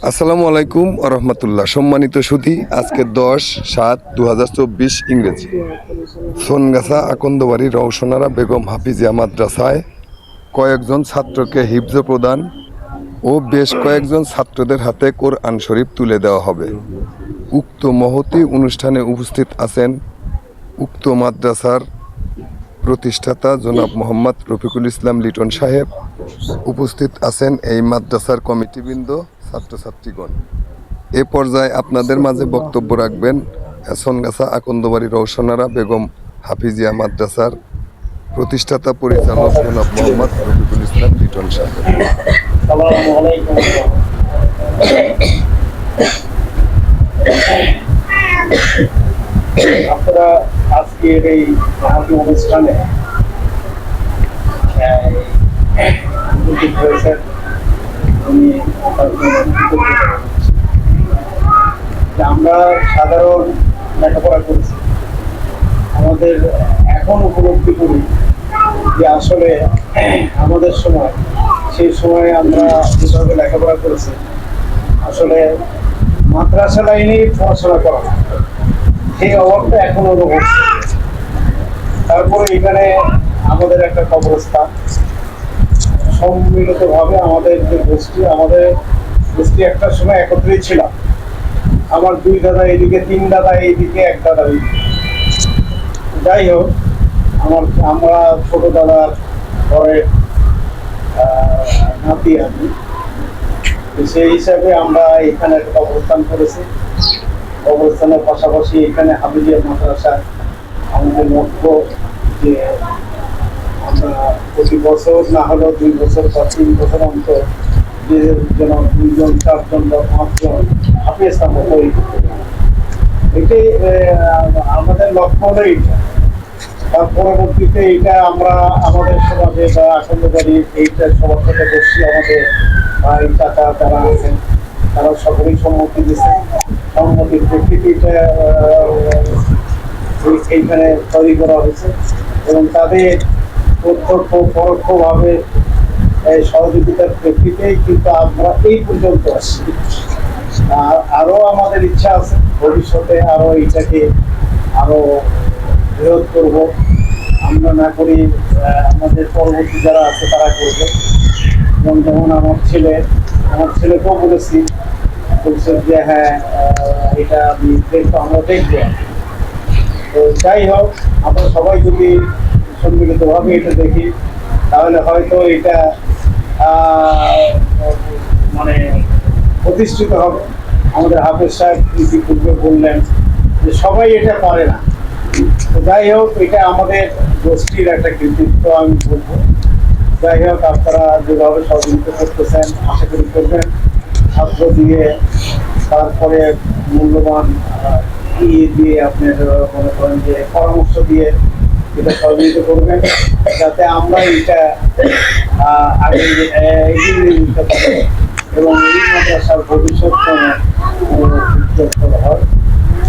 আসসালামু আলাইকুম রহমতুল্লাহ। সম্মানিত সুধী, আজকে 10/7/2024 ইংরেজি সোনগাছা আকন্দবাড়ি রওশনারা বেগম হাফিজিয়া মাদ্রাসায় কয়েকজন ছাত্রকে হিফজ প্রদান ও বেশ কয়েকজন ছাত্রদের হাতে কোরআন শরীফ তুলে দেওয়া হবে। উক্ত মহতী অনুষ্ঠানে উপস্থিত আছেন উক্ত মাদ্রাসার প্রতিষ্ঠাতা জনাব মোহাম্মদ রফিকুল ইসলাম লিটন সাহেব। উপস্থিত আছেন এই মাদ্রাসার কমিটিবৃন্দ, ছাত্রছাত্রীগণ। এ পর্যায়ে আপনাদের মাঝে বক্তব্য রাখবেন সোনগাছা আকন্দবাড়ি রওশনারা বেগম হাফিজিয়া মাদ্রাসার প্রতিষ্ঠাতা পরিচালক জনাব মোহাম্মদ রফিকুল ইসলাম লিটন সাহেব। আপনারা আজকের এই মহতী অনুষ্ঠানে উপস্থিত হয়েছেন। আমরা সাধারণ লেখাপড়া করেছি, আমাদের এখন উপলব্ধি করি যে আসলে আমাদের সময়, সেই সময় আমরা যেভাবে লেখাপড়া করেছি, আসলে মাদ্রাসা লাইনে পড়াশোনা করা সেই অভাবটা এখন অনুভব। তারপরে এখানে আমাদের একটা কবরস্থান, সম্মিলিতভাবে আমাদের যে গোষ্ঠী একটা সময় একত্রেই ছিলাম। আমার 2 দাদা এইদিকে, 3 দাদা এইদিকে, 1 দাদা এইদিকে। যাই হোক, আমরা ছোট দাদার ঘরে নাতি আমি, সেই হিসাবে আমরা এখানে একটা অবস্থান করেছি। অবস্থানের পাশাপাশি এখানে হাফিজিয়া মাদ্রাসা আমাদের লক্ষ্য যে আমরা প্রতি বছর না হলেও 2 বছর বা 3 বছর অন্তর যেন 2জন 4জন বা 5জন হাফিজ আমরা তৈরি করতে পারি। এটাই আমাদের লক্ষ্য হলো। এইটা তার পরবর্তীতে এটা আমরা আমাদের সমাজে বা আকন্দবাড়ি এইটা সবার সাথে বসছি, আমাদের ভাই চাচা যারা আছেন তারা সকলেই সম্মতি দিচ্ছে। সম্মতির প্রেক্ষিতে এটা এইখানে তৈরি করা হয়েছে এবং তাদের প্রত্যক্ষ পরোক্ষভাবে সহযোগিতার প্রেক্ষিতেই কিন্তু আমরা এই পর্যন্ত আসছি। আরও আমাদের ইচ্ছা আছে ভবিষ্যতে আরও এইটাকে আরও বৃহৎ করব। আমরা না করি, আমাদের পরবর্তী যারা আছে তারা করবে। এবং যেমন আমার ছেলেকেও বলছে যে হ্যাঁ, এটা আমি দেখবো, আমরা দেখবো। তো যাই হোক, আমরা সবাই যদি সম্মিলিতভাবে এটা দেখি, তাহলে হয়তো এটা মানে প্রতিষ্ঠিত হবে। আমাদের হাফেজ সাহেব ইতিপূর্বে বললেন যে সবাই এটা পারে না। তো যাই হোক, এটা আমাদের গোষ্ঠীর একটা কৃতিত্ব আমি বলবো। যাই হোক, আপনারা যেভাবে সহযোগিতা করতেছেন আশা করি করবেন। ছাত্র দিয়ে, তারপরে মূল্যবান দিয়ে আপনার মনে করেন যে পরামর্শ দিয়ে এটা সহযোগিতা করবেন, যাতে আমরা এটা আগে এগিয়ে নিয়ে যেতে পারি এবং এই মাদ্রাসার ভবিষ্যৎ হয়।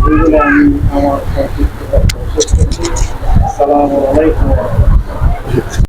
এইগুলো আমি আমার সংক্ষিপ্ত শেষ করছি। আসসালামু আলাইকুম।